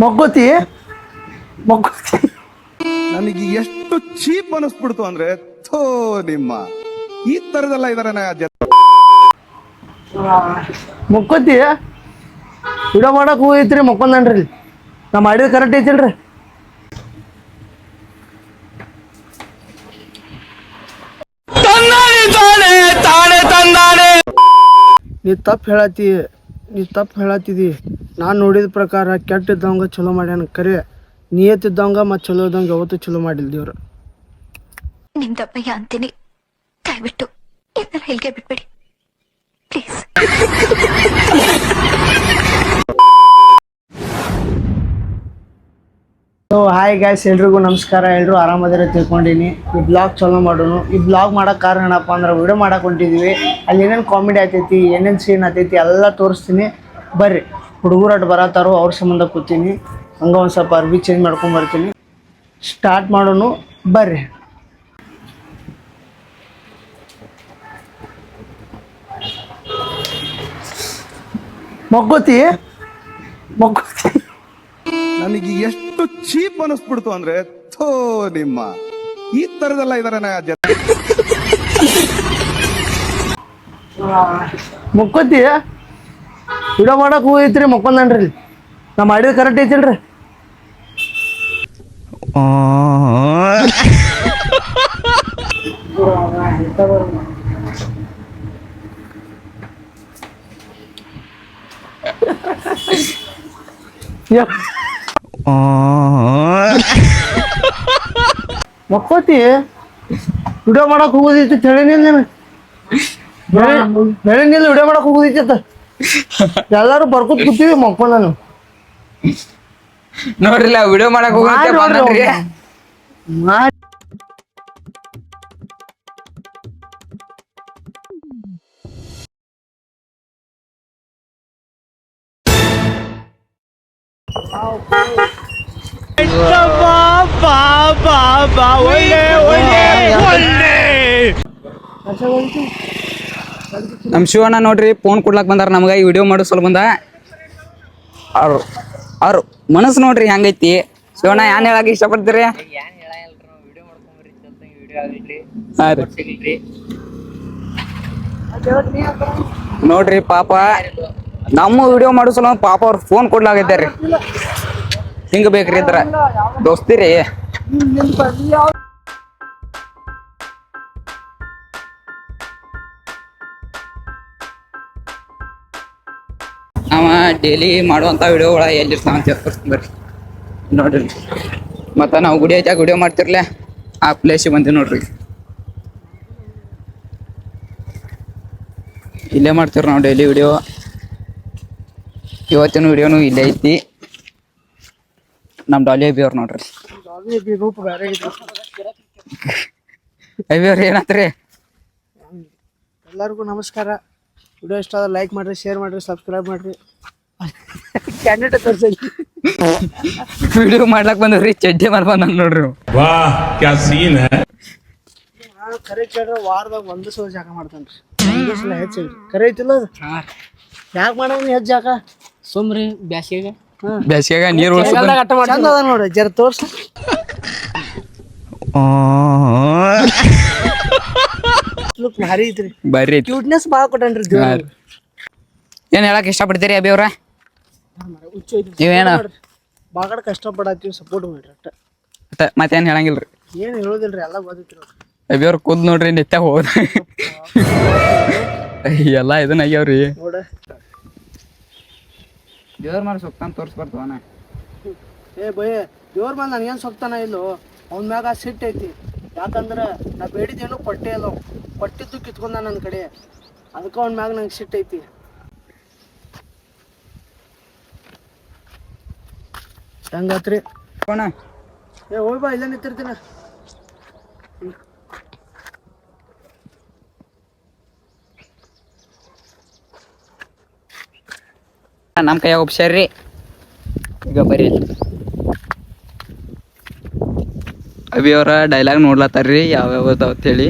ಮಗ್ಗೋತಿ ಮಗ್ಗೋತಿ ನನಗೆ ಎಷ್ಟು ಚೀಪ್ ಅನಿಸ್ಬಿಡ್ತು ಅಂದ್ರೆ ಥೋ ನಿಮ್ಮ ಈ ತರದೆಲ್ಲ ಇದಾರೆ ಮಕ್ಕೋತಿ ವಿಡಿಯೋ ಮಾಡಕ್ ಹೋಗೈತ್ರಿ ಮಕ್ಕೊಂದನ್ರಿ ನಾ ಮಾಡಿದ ಕರೆಕ್ಟ್ ಐತಿಲ್ರಿ ನೀ ತಪ್ಪು ಹೇಳತ್ತಿದಿ ನಾನು ನೋಡಿದ ಪ್ರಕಾರ ಕೆಟ್ಟ ಇದ್ದವಂಗ ಚಲೋ ಮಾಡ್ಯಾನ ಕರೆ ನಿಯತ್ತಿದ್ದವಂಗ ಮತ್ತು ಚಲೋ ಇದ್ದಂಗ ಯಾವತ್ತೂ ಚಲೋ ಮಾಡಿಲ್ಲ ದೇವ್ರು ನಿಮ್ದಪ್ಪಯ್ಯ ಅಂತೀನಿ ದಯವಿಟ್ಟು ಇದನ್ನೆಲ್ಲ ಹೇಳಿಕೆ ಬಿಟ್ಬಿಡಿ ಪ್ಲೀಸ್. ಸೊ ಹಾಯ್ ಗಾಯ್ಸ್, ಎಲ್ರಿಗೂ ನಮಸ್ಕಾರ. ಎಲ್ಲರೂ ಆರಾಮದಿರ ತಿಳ್ಕೊಂಡಿನಿ. ಈ ಬ್ಲಾಗ್ ಚಲೋ ಮಾಡೋನು. ಈ ಬ್ಲಾಗ್ ಮಾಡೋಕೆ ಕಾರಣ ಏನಪ್ಪ ಅಂದ್ರೆ ವಿಡಿಯೋ ಮಾಡಕ್ಕೆ ಹೊಂಟಿದ್ವಿ. ಅಲ್ಲಿ ಏನೇನು ಕಾಮಿಡಿ ಆಗ್ತೈತಿ, ಏನೇನು ಸೀನ್ ಆಗ್ತೈತಿ ಎಲ್ಲ ತೋರಿಸ್ತೀನಿ. ಬರ್ರಿ, ಹುಡುಗರು ಅಟ್ ಬರತ್ತಾರೋ ಅವ್ರ ಸಂಬಂಧ ಕೂತೀನಿ. ಹಂಗೆ ಒಂದು ಸ್ವಲ್ಪ ಅರ್ಬಿ ಚೇಂಜ್ ಮಾಡ್ಕೊಂಬರ್ತೀನಿ. ಸ್ಟಾರ್ಟ್ ಮಾಡೋನು ಬರ್ರಿ. ಮಗ್ಗೋತಿ ನನಗೆ ಎಷ್ಟು ಚೀಪ್ ಅನಿಸ್ಬಿಡ್ತು ಅಂದ್ರೆ ಥೋ ನಿಮ್ಮ ಈ ತರದೆಲ್ಲ ಇದಾರೆ ಮಕ್ಕೋತಿ ವಿಡಿಯೋ ಮಾಡಕ್ ಹೋಗೈತ್ರಿ ಮಕ್ಕೊಂದನ್ರಿ ನಾ ಮಾಡಿದ ಕರೆಕ್ಟ್ ಐತಿಲ್ರಿ ಮಕ್ಕೋತಿ ವಿಡಿಯೋ ಮಾಡಕ್ ಹೋಗೋದೈತಿ ಹೇಳಿನಿಲ್ಲ ಹೇಳಿನಿಲ್ಲ ವಿಡಿಯೋ ಮಾಡಕ್ ಹೋಗೋದೈತಿ ಅಂತ ಎಲ್ಲಾರು ಬರ್ಕೊತ್ ಕೂತೀವಿ ಮಕ್ಕೊಂಡ ನಾನು ನೋಡ್ರಿಲ್ಲ ವಿಡಿಯೋ ಮಾಡಕ್ ಹೋಗ್ರಿ ನಮ್ ಶಿವಣ್ಣ ನೋಡ್ರಿ ಫೋನ್ ಕೊಡ್ಲಾಕ್ ಬಂದಾರ ನಮಗ ಈ ವಿಡಿಯೋ ಮಾಡೋ ಸಲ ಬಂದ ಅವ್ರ ಮನಸ್ಸು ನೋಡ್ರಿ ಹೆಂಗೈತಿ. ಶಿವಣ್ಣ ಏನ್ ಹೇಳಕ್ ಇಷ್ಟಪಡ್ತೀರಿ? ನೋಡ್ರಿ ಪಾಪ ನಮ್ಮ ವಿಡಿಯೋ ಮಾಡೋ ಸಲ ಪಾಪ ಅವ್ರ ಫೋನ್ ಕೊಡ್ಲಾಗೈತಾರ್ರಿ. ಹಿಂಗ ಬೇಕ್ರಿ ಇದ್ರ ದೋಸ್ತಿರಿ. ಅವ ಡೈಲಿ ಮಾಡುವಂತ ವಿಡಿಯೋಗಳ ಎಲ್ಲಿರ್ತಾವ ಅಂತ ತೋರಿಸ್ತೀನಿ ಬರ್ರಿ ನೋಡ್ರಿ. ಮತ್ತ ನಾವು ಗುಡಿ ಐತಾಗ ವಿಡಿಯೋ ಮಾಡ್ತಿರ್ಲೆ ಆ ಪ್ಲೇಸಿಗೆ ಬಂದಿವಿ ನೋಡ್ರಿ. ಇಲ್ಲೇ ಮಾಡ್ತೀವಿ ನಾವು ಡೈಲಿ ವಿಡಿಯೋ. ಇವತ್ತಿನ ವಿಡಿಯೋನು ಇಲ್ಲೇ ಐತಿ. ನಮ್ ಡಾಲಿ ಅಬಿ ಅವ್ರು ನೋಡ್ರಿ. ಅಬಿ ಅವ್ರ ಏನತ್ರಿ? ಎಲ್ಲರಿಗೂ ನಮಸ್ಕಾರ. ವಿಡಿಯೋ ಇಷ್ಟ ಆದ್ರೆ ಲೈಕ್ ಮಾಡ್ರಿ, ಶೇರ್ ಮಾಡ್ರಿ, ಸಬ್ಸ್ಕ್ರೈಬ್ ಮಾಡ್ರಿ. ವಿಡಿಯೋ ಮಾಡ್ಲಾಕ್ ಬಂದ್ರಿ ಚಡ್ಡಿ ಮಾಡ್ಬಂದ್ ನೋಡ್ರಿ. ಕರೆ ಕೇಳ್ರೆ ವಾರದಾಗ ಒಂದು ಸಲ ಜಾಗ ಮಾಡ್ತಾನ್ರಿ. ಒಂದು ಸಲ ಹೆಚ್ಚಿಲ್ರಿ ಕರೆ ಐತಿಲ್ಲ ಅದು ಯಾಕೆ ಮಾಡೋಣ ಹೆಚ್ಚು ಜಾಗ ಸುಮ್ರಿ ಬ್ಯಾಸಿಗೆ ಬೇಸಿಗೆಗ ನೀರ್ ಚಂದ ಅದ ನೋಡ್ರಿ ಜರ ತೋರ್ಸ. ಲುಕ್ ಭಾರಿ ಐತ್ರಿ, ಬರ್ರಿ ಕ್ಯೂಟ್ನೆಸ್ ಭಾಳ ಕೊಟ್ಟನ್ರಿ ದೇವ್ರ. ಏನ್ ಹೇಳಕ್ ಇಷ್ಟಪಡ್ತೀರಿ ಅಬಿ ಅವ್ರ? ನೀವೇನ ಬಾಗಡ ಕಷ್ಟಪಡತ್ತೀವಿ, ಸಪೋರ್ಟ್ ಮಾಡ್ರಿ ಅಷ್ಟ. ಮತ್ತೇನ್ ಹೇಳಂಗಿಲ್ರಿ? ಏನು ಹೇಳೋದಿಲ್ರಿ, ಎಲ್ಲ ಗೊತ್ತೈತ್ರಿ. ಅಬಿ ಅವ್ರ ಕೂದ್ ನೋಡ್ರಿ ನಿತ್ಯ ಹೋದ ಎಲ್ಲ ಇದನ್ನ ಆಗ್ಯಾವ್ರಿ. ನೋಡ ದೇವ್ರ ಮಾಡಿ ಸೊಕ್ತಾನ ತೋರ್ಸ್ಬಾರ್ದವನ. ಏ ಬಯ ದೇವ್ರ ಮೇಲೆ ನನಗೇನು ಸೊಕ್ತಾನ ಇಲ್ಲೋ, ಅವ್ನ ಮ್ಯಾಗ ಸಿಟ್ಟು ಐತಿ. ಯಾಕಂದ್ರೆ ನಾ ಬೇಡಿದೇನು ಕೊಟ್ಟೆ ಅಲ್ಲ, ಕೊಟ್ಟಿದ್ದು ಕಿತ್ಕೊಂಡ ನನ್ನ ಕಡೆ, ಅದಕ್ಕೆ ಅವ್ನ ಮ್ಯಾಗ ನಂಗೆ ಸಿಟ್ಟು ಐತಿ. ಹೆಂಗಾತ್ರಿ ಏ ಹೋಯ್ ಬಾ, ಇಲ್ಲೇ ನಿಂತಿರ್ತೀನ. ನಮ್ಮ ಕೈಯಾಗ ಒಪ್ಸ್ಯಾರ್ರಿ. ಈಗ ಬರ್ರಿ ಅಬಿ ಅವ್ರ ಡೈಲಾಗ್ ನೋಡ್ಲತ್ತಾರ್ರಿ ಯಾವ್ಯಾವ ಅಂತೇಳಿ.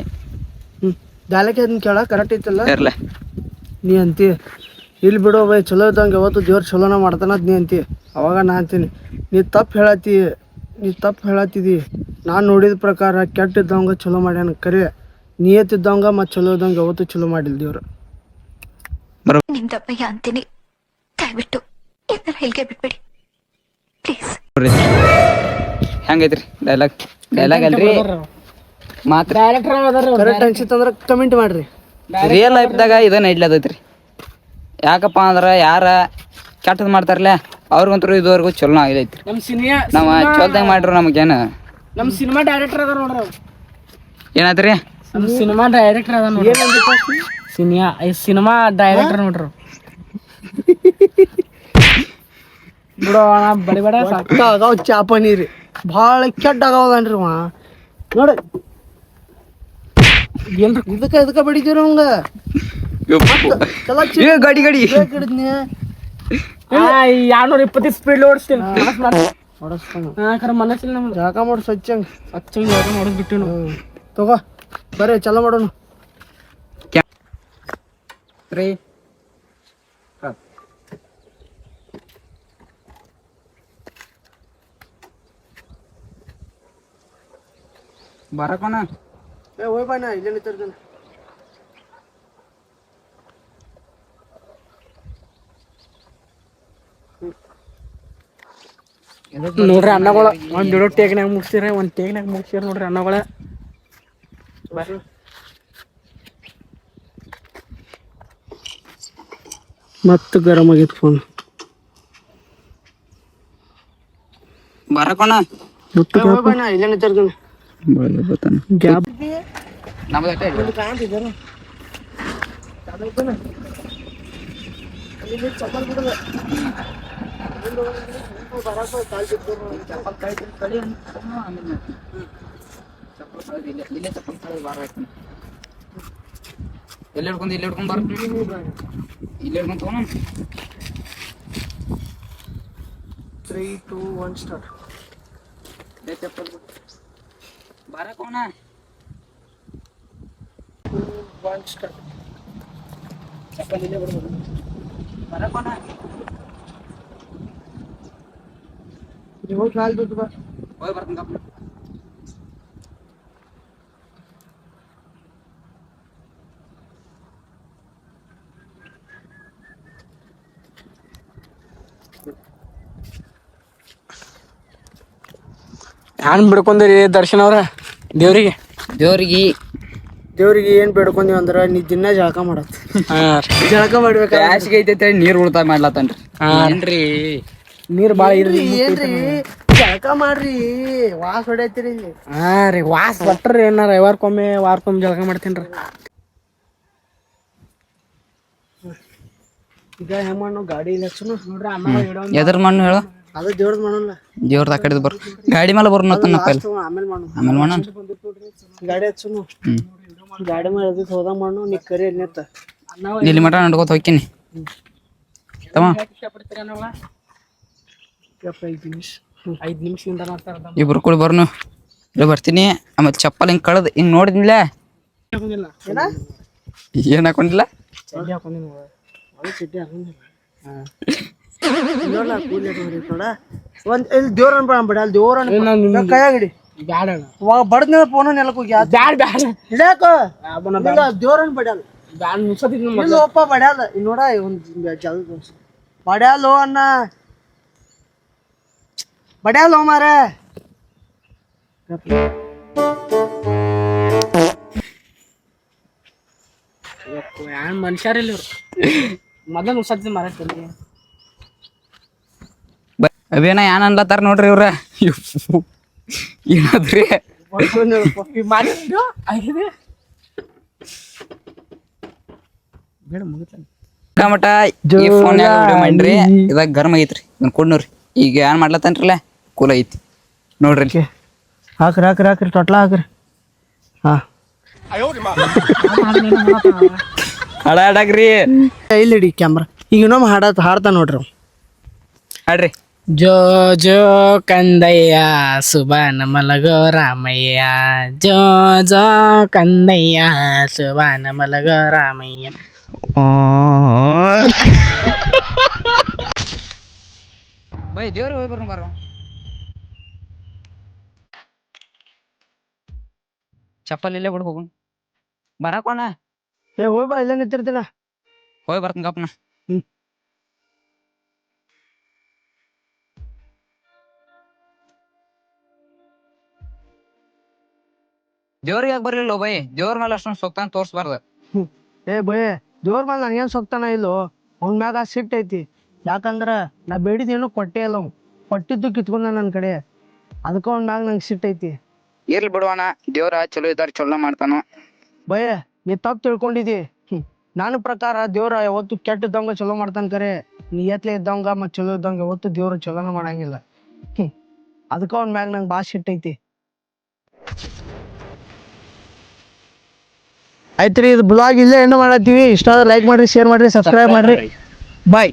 ಡೈಲಾಗ್ ಅದನ್ನ ಕೇಳ ಕರೆಕ್ಟ್ ಐತಲ್ಲ ಇರ್ಲ ನೀ ಅಂತಿ. ಇಲ್ಲಿ ಬಿಡೋ ಬೈ ಚಲೋ ಇದ್ದಂಗೆ ಯಾವತ್ತು ದೇವ್ರು ಚಲೋನ ಮಾಡ್ತಾನಂತ ನೀ ಅಂತಿ. ಅವಾಗ ನಾ ಅಂತೀನಿ ನೀ ತಪ್ಪು ಹೇಳತ್ತಿದಿ. ನಾನು ನೋಡಿದ ಪ್ರಕಾರ ಕೆಟ್ಟ ಇದ್ದವಂಗ ಚಲೋ ಮಾಡ್ಯಾನ, ಕರೆ ನಿಯತ್ತಿದ್ದವಂಗ ಮತ್ತು ಚಲೋ ಇದ್ದಂಗೆ ಯಾವತ್ತು ಚಲೋ ಮಾಡಿಲ್ಲ ದೇವ್ರು. ನಿಮ್ ದಪ್ಪಯ್ಯ ಅಂತೀನಿ, ದಯವಿಟ್ಟು ಇದನ್ನ ಇಲ್ಲಿಗೆ ಬಿಟ್ಬಿಡಿ ಪ್ಲೀಸ್. ಹೆಂಗೈತ್ರಿ ಡೈಲಾಗ್ ಅಲ್ರಿ ಮಾತ್ರ ಕರೆಕ್ಟ್ ಅನ್ಸಿತ್ತಂದ್ರೆ ಕಮೆಂಟ್ ಮಾಡ್ರಿ. ರಿಯಲ್ ಲೈಫ್ದಾಗ ಇದನ್ನ ಇಡ್ಲದೈತ್ರಿ. ಯಾಕಪ್ಪ ಅಂದ್ರೆ ಯಾರ ಕೆಟ್ಟದ್ ಮಾಡ್ತಾರಲ್ಲ ಅವ್ರಿಗಂತೂ ಇದುವರೆಗೂ ಚಲೋ ಆಗೈತ್ರಿ. ನಾವು ಚೊಲ್ದಂಗೆ ಮಾಡ್ರು ನಮಗೇನು. ನಮ್ ಸಿನಿಮಾ ಡೈರೆಕ್ಟರ್ ಅದ ನೋಡ್ರಿ ಅವ್ರು. ಏನಾದ್ರಿ ನಮ್ ಸಿನಿಮಾ ಡೈರೆಕ್ಟರ್ ಅದ ನೋಡ್ರಿ. ಸಿನಿಮಾ ಡೈರೆಕ್ಟರ್ ನೋಡ್ರಿ. ಬಿಡೋಣ ಬಡಿಬೇಡ ಸಾಕು. ಆಗಾವ್ ಚಾಪ ನೀರಿ ಭಾಳ ಕೆಟ್ಟ ಆಗವದನ್ರಿ ಅವ ನೋಡಿ. ಏನ್ರಿ ಇದಕ್ಕೆ ಬಡಿತೀರ ಅವಂಗ ಗಾಡಿ ಹಿಡಿದ್ನಿ 220 ಸ್ಪೀಡ್ ಓಡಿಸ್ತೀನಿ. ಹೊಡಸ್ತಾನ ಮನಸ್ಸಿಲ್ಲ ನಮ್ಗೆ ಜಾಗ ಮಾಡಿ ಸ್ವಚ್ಛಂಗೆ ಮಾಡೋದು ಬಿಟ್ಟು ತಗೋ ಬರ್ರಿ ಚಲೋ ಮಾಡೋಣ. ಬರಕೋಣ ಹೋಯ್ ಬಾಯ್ನ ಇಲ್ಲೇ ನಿಂತಿರ್ತಾನೆ. ನೋಡ್ರಿ ಅನ್ನಗಳ ಒಂದ್ ಎರಡು ಟೇಕ್ನಾಗ ಮುಗಿಸಿರ ಒಂದ್ ಟೇಕ್ನಾಗ ಮುಗಿಸಿರ ನೋಡ್ರಿ ಅನ್ನಗಳ. ಮತ್ತು ಗರಂ ಆಗೈತೆ ಫೋನ್. ಬರಕೋಣ ಹೋಯ್ ಬಾಯ್ನ ಇಲ್ಲೇ ನಿಂತಿರ್ತಾನೆ. ಗ್ಯಾಪ್ ಎಲ್ಲಿ ಹಿಡ್ಕೊಂಡ್ ಬರ ಇಲ್ಲಿ ಹಿಡ್ಕೊಂಡ್ ತಗೋಣ. 3, 2, 1 ಸ್ಟಾರ್ಟ್. ಬರಕೋಣ 2, 1 ಸ್ಟಾರ್ಟ್. ಚಪ್ಪಲ್ ಇಲ್ಲೇ ಬಿಡ್ಬೋದು. ಬರಕೋಣ ಹೋಗಿ ಕಾಲ್ ಬಿಟ್ಟು ಬಾ. ಹೋಗಿ ಬರ್ತೀನಿ ಕಪ್ಪ. ಹ್ಯಾನ್ ಬಿಡ್ಕೊಂಡ್ರಿ ದರ್ಶನ್ ಅವ್ರ ದೇವ್ರಿಗೆ ದೇವ್ರಿಗೆ ಏನ್ ಬೇಡ್ಕೊಂತೀವಿ ಅಂದ್ರ ನೀ ದಿನ ಜಳಕ ಮಾಡತ್ ಜಳಕ ಮಾಡ್ಬೇಕ. ಬ್ಯಾಸಿಗೆ ಐತೈತೆ ನೀರ್ ಉಳಿತಾಯ ಮಾಡ್ಲತ್ತನ್ರಿ. ಏನ್ರಿ ನೀರ್ ಬಾಳ ಇರ್ರಿ ಏನ್ರಿ ಜಳಕ ಮಾಡ್ರಿ ವಾಸ ಹೊಡ್ಯತ್ತೀರಿ ಇಲ್ಲಿ. ಹಾ ರೀ ವಾಸ್ ಬಟ್ರಿ ಏನಾರ ವಾರಕ್ಕೊಮ್ಮೆ ಜಳಕ ಮಾಡ್ತೀನ್ರಿ. ಈಗ ಹೆಂಗ್ ಮಾಡೋ ಗಾಡಿ ಇಲ್ಲ ನೋಡ್ರಿ ಅಮ್ಮ ಎದ್ರ ಮಣ್ಣು ಹೇಳು. ಅದು ದೇವ್ರದ್ ಮಾಡೋಲ್ಲ, ದೇವ್ರದ ಆ ಕಡೆ ಬರ್ ಗಾಡಿ ಮೇಲೆ ಬರ್ನತ್ತನಪ್ಪ. ಆಮೇಲೆ ಮಾಡು. ಆಮೇಲೆ ಮಾಡೋಣ. ಗಾಡಿ ಹಚ್ಚುನು ಗಾಡಿ ಮೇಲೆ ಎದಕ್ ಹೋದಾಗ ಮಾಡು. ನೀ ಕರಿ ಎಲ್ಲಿ ನಿಂತ ಇಲ್ಲಿ ಮಟ ನಡ್ಕೋತ ಹೋಗ್ತೀನಿ ತಮ್ಮ. 5 ನಿಮಿಷದಿಂದ ಇಬ್ರು ಕೂಡ ಬರ್ನು ಇಲ್ಲ ಬರ್ತೀನಿ. ಆಮೇಲೆ ಚಪ್ಪಲ್ ಹಿಂಗ್ ಕಳ್ದ್ ಹಿಂಗ್ ನೋಡಿದ್ನಿಲ್ಲ ಏನ್ ಹಾಕೊಂಡಿಲ್ಲ. ಚಡ್ಡಿ ಹಾಕೊಂಡಿಲ್ಲ ಒಂದ್ ಇಲ್ಲಿ ದೇವ್ರ ಬಿಡ ಅಲ್ಲಿ ದೇವ್ರ ಕೈಯಾಗಿಡಿ ಬಡದ್ನ ಫೋನ ನೆಲಕ್ ಹೋಗಿ ಹಿಡ್ಯಾಕ ದೇವ್ರನ್ ಬಡ್ಯಾಲ ಒಪ್ಪ ಬಡ್ಯಾಲ. ಇಲ್ಲಿ ನೋಡ ಒಂದ್ ಜಲ್ ಬಡ್ಯಾಲೋ ಅನ್ನ ಬಡ್ಯಾಲೋ ಮಾರ. ಮನುಷ್ಯರಿಲ್ಲ ಮೊದಲು ನುಸತಿ ಮಾರಾಡ್ತೀನಿ. ಅವೇನ ಏನ್ ಅನ್ಲತ್ತಾರ ನೋಡ್ರಿ ಇವ್ರ. ಏನಾದ್ರಿ ಮಟ ಈ ಫೋನ್ ಮಾಡ್ರಿ ಇದಾಗ ಗರಮ್ ಆಗೈತ್ರಿ ಕೊಡ್ನೋರಿ. ಈಗ ಏನ್ ಮಾಡ್ಲತ್ತನ್ರಲ್ಲ ಕೂಲ್ ಐತಿ ನೋಡ್ರಿ. ಹಾಕ್ರಿ ತೊಟ್ಲ ಹಾಕ್ರಿ. ಹಾ ಹಾಡ ಹಾಡಾಕ್ರಿ ಇಲ್ಲಿ ಹಿಡಿ ಕ್ಯಾಮ್ರಾ. ಈಗ ಇನ್ನೊಮ್ಮೆ ಹಾಡ್ತಾ ನೋಡ್ರಿ ಹಾಡ್ರಿ. ಜೋ ಜೋ ಕಂದಯ್ಯ ಸುಬಾನ ಮಲಗೋ ರಾಮಯ್ಯ, ಜೋ ಜೋ ಕಂದಯ್ಯ ಸುಬಾನ ಮಲಗೋ ರಾಮಯ್ಯ, ಬೈ ದೇವ್ರ ಹೋಗಿ ಬರೋಣ ಬಾರೋ. ಚಪ್ಪಲ್ ಇಲ್ಲೇ ಬಿಡು ಹೋಗೋಣ. ಬರಾಕೋಣ ಏ ಹೋಯ್ ಬಾ, ಇಲ್ಲೇ ನಿಂತಿರ್ತೀನ. ಹೋಗಿ ಬರ್ತೀನಿ ಗಪ್ನ. ದೇವ್ರಿಗೆ ಯಾಕೆ ಬರ್ಲಿಲ್ಲ ಬೈ? ದೇವ್ರ ಮೇಲೆ ಅಷ್ಟೊಂದು ಸೊಕ್ತಾನ ತೋರ್ಸ್ಬಾರ್ದ. ಏ ಬೇ, ದೇವ್ರ ಮೇಲೆ ನನಗೇನು ಸೊಕ್ತಾನ ಇಲ್ಲೋ, ಅವ್ನ ಮ್ಯಾಗ ಸಿಟ್ಟು ಐತಿ. ಯಾಕಂದ್ರ ನಾ ಬೇಡಿದೇನು ಕೊಟ್ಟೇ ಇಲ್ಲ, ಅವ್ನು ಕೊಟ್ಟಿದ್ದು ಕಿತ್ಕೊಂಡ ನನ್ನ ಕಡೆ. ಅದಕ್ಕೆ ಅವ್ನ ಮ್ಯಾಗ ನಂಗೆ ಸಿಟ್ಟು ಐತಿ. ಇರ್ಲಿ ಬಿಡುವಣ, ದೇವ್ರ ಚಲೋ ಇದ್ದಾರ, ಚಲೋ ಮಾಡ್ತಾನೋ. ಭಯ, ನೀ ತಪ್ಪು ತಿಳ್ಕೊಂಡಿದ್ದಿ. ನನ್ನ ಪ್ರಕಾರ ದೇವ್ರ ಯಾವತ್ತು ಕೆಟ್ಟಿದ್ದಂಗ ಚಲೋ ಮಾಡ್ತಾನ ಕರೆ. ನೀ ಎತ್ಲೆ ಇದ್ದಂಗ ಮತ್ತು ಚಲೋ ಇದ್ದಂಗ ಯಾವತ್ತು ದೇವ್ರ ಚಲೋನ ಮಾಡಂಗಿಲ್ಲ. ಅದಕ್ಕೆ ಅವ್ನ ಮ್ಯಾಗ ನಂಗೆ ಭಾಳ ಸಿಟ್ಟು ಐತಿ. ಆಯ್ತು ರೀ, ಇದು ಬ್ಲಾಗ್ ಇಲ್ಲೇ ಏನು ಮಾಡತ್ತೀವಿ. ಇಷ್ಟ ಆದ್ರೆ ಲೈಕ್ ಮಾಡ್ರಿ, ಶೇರ್ ಮಾಡ್ರಿ, ಸಬ್ಸ್ಕ್ರೈಬ್ ಮಾಡ್ರಿ. ಬಾಯ್.